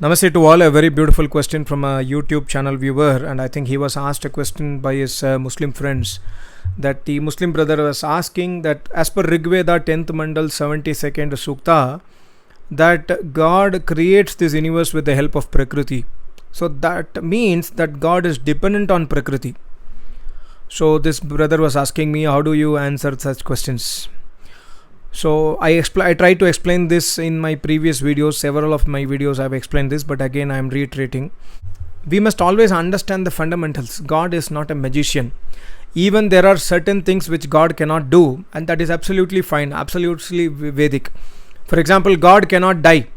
Namaste to all. A very beautiful question from a YouTube channel viewer, and I think he was asked a question by his Muslim friends. That the Muslim brother was asking that, as per Rig Veda 10th Mandal 72nd Sukta, that God creates this universe with the help of Prakriti. So that means that God is dependent on Prakriti. So this brother was asking me, how do you answer such questions? So I tried to explain this in my previous videos. Several of my videos I have explained this, but again I am reiterating. We must always understand the fundamentals. God is not a magician. Even there are certain things which God cannot do, and that is absolutely fine, absolutely Vedic. For example, God cannot die.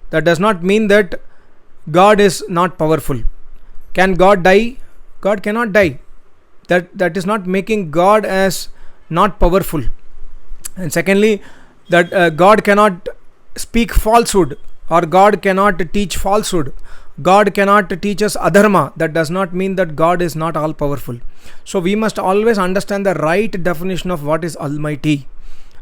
That does not mean that God is not powerful. Can God die? God cannot die. That is not making God as not powerful. And secondly, that God cannot speak falsehood, or God cannot teach falsehood. God cannot teach us adharma. That does not mean that God is not all powerful. So we must always understand the right definition of what is Almighty.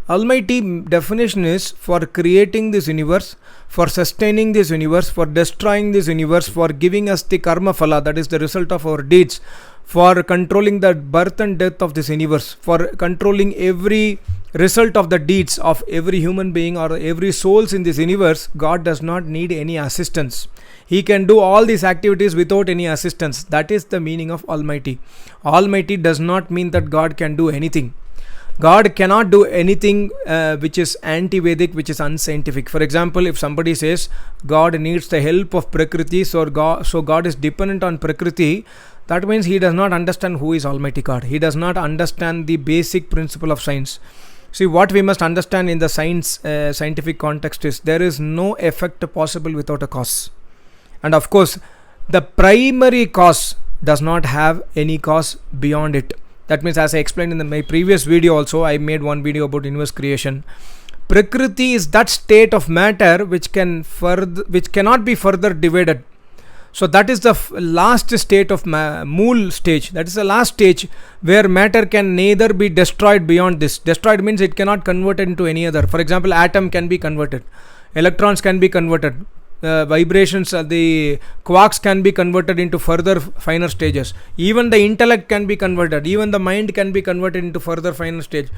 Almighty definition is for creating this universe, for sustaining this universe, for destroying this universe, for giving us the karma phala, that is the result of our deeds, for controlling the birth and death of this universe, for controlling every result of the deeds of every human being or every souls in this universe. God does not need any assistance. He can do all these activities without any assistance. That is the meaning of Almighty. Almighty does not mean that God can do anything. God cannot do anything which is anti-Vedic, which is unscientific. For example, if somebody says God needs the help of Prakriti, so God is dependent on Prakriti, that means he does not understand who is Almighty God. He does not understand the basic principle of science. See, what we must understand in the scientific context is there is no effect possible without a cause. And of course, the primary cause does not have any cause beyond it. That means, as I explained in my previous video also, I made one video about universe creation. Prakriti is that state of matter which cannot be further divided. So that is the last state of Mool stage. That is the last stage where matter can neither be destroyed beyond this. Destroyed means it cannot convert into any other. For example, atom can be converted. Electrons can be converted. Vibrations, the quarks can be converted into further finer stages. Even the intellect can be converted. Even the mind can be converted into further finer stage.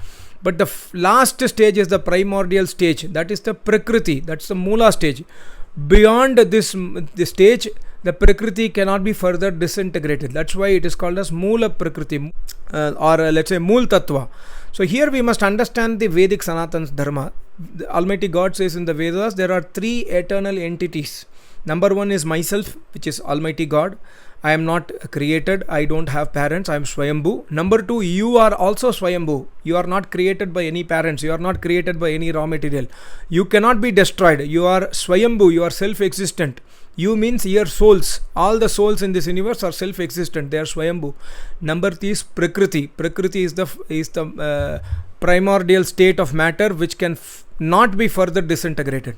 But the last stage is the primordial stage. That is the Prakriti. That's the Moola stage. Beyond this stage, the Prakriti cannot be further disintegrated. That's why it is called as Moola Prakriti, or let's say Mool Tattva. So here we must understand the Vedic Sanatana Dharma. The Almighty God says in the Vedas there are three eternal entities. Number one is myself, which is Almighty God. I am not created. I don't have parents. I am Swayambhu. Number two, you are also Swayambhu. You are not created by any parents. You are not created by any raw material. You cannot be destroyed. You are Swayambhu. You are self-existent. You means your souls. All the souls in this universe are self-existent. They are Swayambhu. Number three is Prakriti. Prakriti is the primordial state of matter which can not be further disintegrated.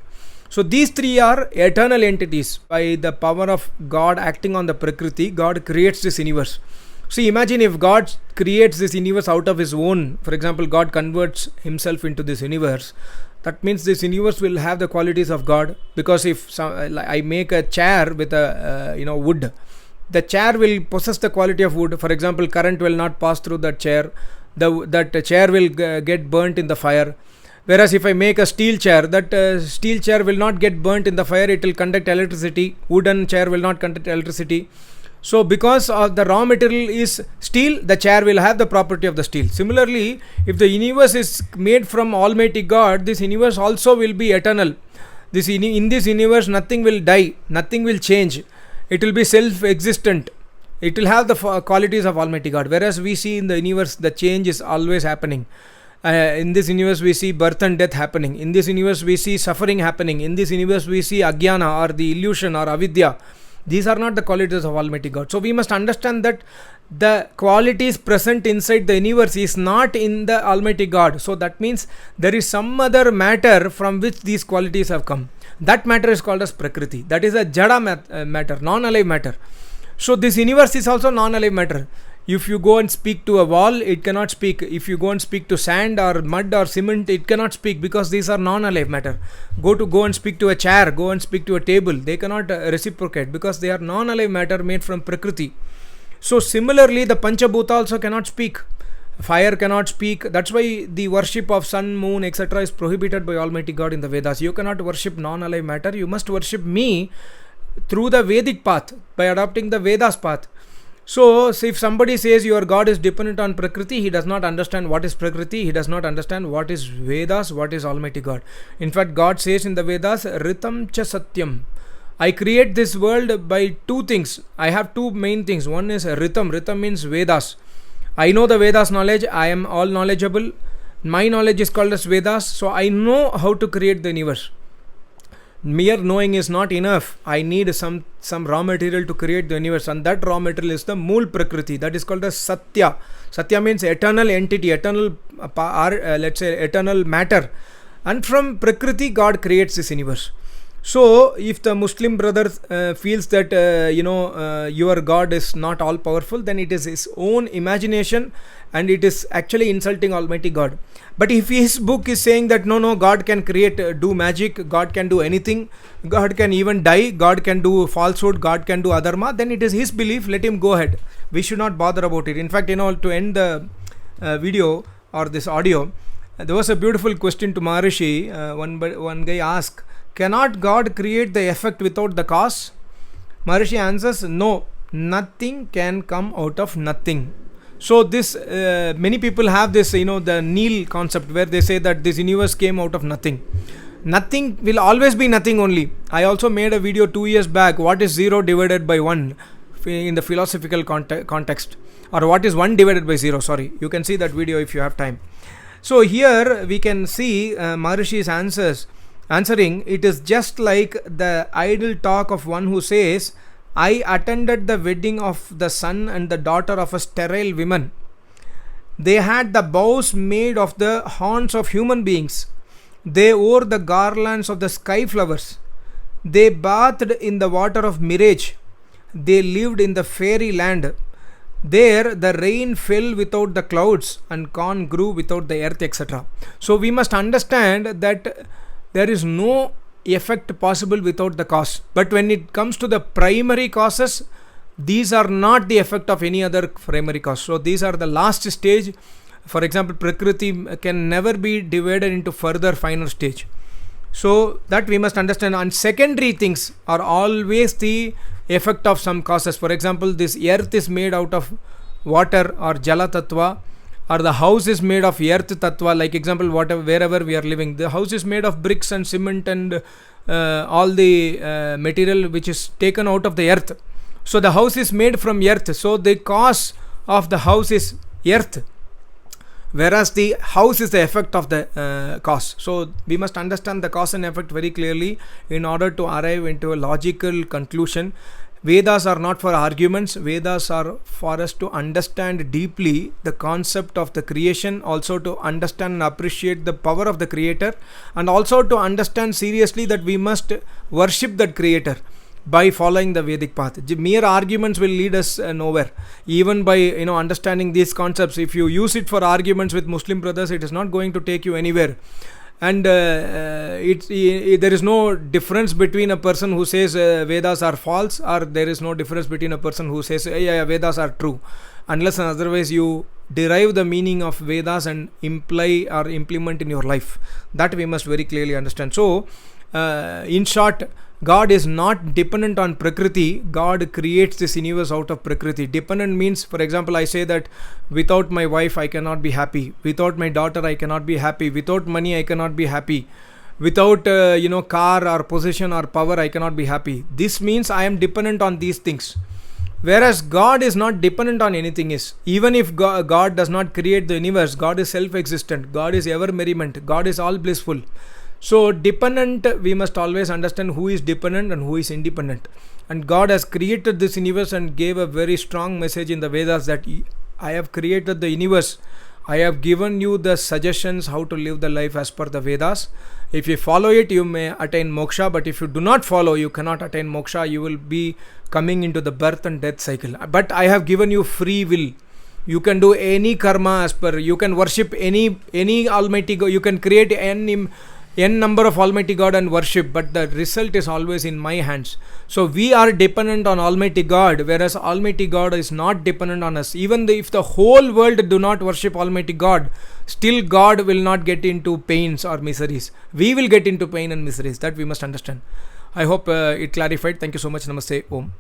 So these three are eternal entities. By the power of God acting on the Prakriti, God creates this universe. See, imagine if God creates this universe out of his own. For example, God converts himself into this universe. That means this universe will have the qualities of God. Because if I make a chair with a wood, the chair will possess the quality of wood. For example, current will not pass through that chair. That chair will get burnt in the fire. Whereas if I make a steel chair, that steel chair will not get burnt in the fire. It will conduct electricity. Wooden chair will not conduct electricity. So because of the raw material is steel, the chair will have the property of the steel. Similarly, if the universe is made from Almighty God, this universe also will be eternal. In this universe, nothing will die. Nothing will change. It will be self-existent. It will have the qualities of Almighty God. Whereas we see in the universe, the change is always happening. In this universe, we see birth and death happening. In this universe, we see suffering happening. In this universe, we see Agyana, or the illusion, or Avidya. These are not the qualities of Almighty God. So we must understand that the qualities present inside the universe is not in the Almighty God. So that means there is some other matter from which these qualities have come. That matter is called as Prakriti. That is a Jada matter, non-alive matter. So this universe is also non-alive matter. If you go and speak to a wall, it cannot speak. If you go and speak to sand or mud or cement, it cannot speak, because these are non-alive matter. Go and speak to a chair, go and speak to a table, they cannot reciprocate, because they are non-alive matter made from Prakriti. So similarly, the Panchabhuta also cannot speak. Fire cannot speak. That's why the worship of sun, moon, etc. is prohibited by Almighty God in the Vedas. You cannot worship non-alive matter. You must worship me through the Vedic path, by adopting the Vedas path. So if somebody says your God is dependent on Prakriti, he does not understand what is Prakriti, he does not understand what is Vedas, what is Almighty God. In fact, God says in the Vedas, Ritam cha Satyam. I create this world by two things. I have two main things. One is Ritam. Ritam means Vedas. I know the Vedas knowledge. I am all knowledgeable. My knowledge is called as Vedas. So I know how to create the universe. Mere knowing is not enough. I need some raw material to create the universe, and that raw material is the Mool Prakriti. That is called as Satya. Satya means eternal entity, eternal let's say eternal matter. And from Prakriti, God creates this universe. So if the Muslim brother feels that your God is not all powerful, then it is his own imagination, and it is actually insulting Almighty God. But if his book is saying that no, God can create, do magic, God can do anything, God can even die, God can do falsehood, God can do adharma, then it is his belief. Let him go ahead. We should not bother about it. In fact, to end the video or this audio, there was a beautiful question to Maharishi. One guy asked, cannot God create the effect without the cause? Maharishi answers, no, nothing can come out of nothing. So this many people have this, the nil concept, where they say that this universe came out of nothing. Nothing will always be nothing only. I also made a video 2 years back, what is 0 divided by 1 in the philosophical context, or what is 1 divided by 0, sorry. You can see that video if you have time. So here we can see Maharishi's answering. It is just like the idle talk of one who says, I attended the wedding of the son and the daughter of a sterile woman. They had the bows made of the horns of human beings. They wore the garlands of the sky flowers. They bathed in the water of mirage. They lived in the fairy land. There the rain fell without the clouds, and corn grew without the earth, etc. So we must understand that there is no effect possible without the cause. But when it comes to the primary causes, these are not the effect of any other primary cause. So these are the last stage. For example, Prakriti can never be divided into further finer stage. So that we must understand. And secondary things are always the effect of some causes. For example, this earth is made out of water or Jala Tattva, or the house is made of earth tattva, like example, wherever we are living, the house is made of bricks and cement and all the material which is taken out of the earth. So the house is made from earth, so the cause of the house is earth, whereas the house is the effect of the cause. So we must understand the cause and effect very clearly in order to arrive into a logical conclusion. Vedas are not for arguments. Vedas are for us to understand deeply the concept of the creation, also to understand and appreciate the power of the creator, and also to understand seriously that we must worship that creator by following the Vedic path. Mere arguments will lead us nowhere. Even by understanding these concepts, if you use it for arguments with Muslim brothers, it is not going to take you anywhere. And there is no difference between a person who says Vedas are false, or there is no difference between a person who says Vedas are true, unless and otherwise you derive the meaning of Vedas and imply or implement in your life. That we must very clearly understand. So in short, God is not dependent on Prakriti. God creates this universe out of Prakriti. Dependent means, for example, I say that without my wife I cannot be happy, without my daughter I cannot be happy, without money I cannot be happy, without car or possession or power I cannot be happy. This means I am dependent on these things. Whereas God is not dependent on anything. Even if God does not create the universe, God is self-existent, God is ever merriment, God is all blissful. So dependent, we must always understand who is dependent and who is independent. And God has created this universe and gave a very strong message in the Vedas that I have created the universe. I have given you the suggestions how to live the life as per the Vedas. If you follow it, you may attain moksha, but if you do not follow, you cannot attain moksha. You will be coming into the birth and death cycle. But I have given you free will. You can do any karma as per, you can worship any almighty god, you can create n number of almighty god and worship, but the result is always in my hands. So we are dependent on almighty god, whereas almighty god is not dependent on us. Even if the whole world do not worship almighty god, still god will not get into pains or miseries. We will get into pain and miseries. That we must understand. I hope it clarified. Thank you so much. Namaste. Om.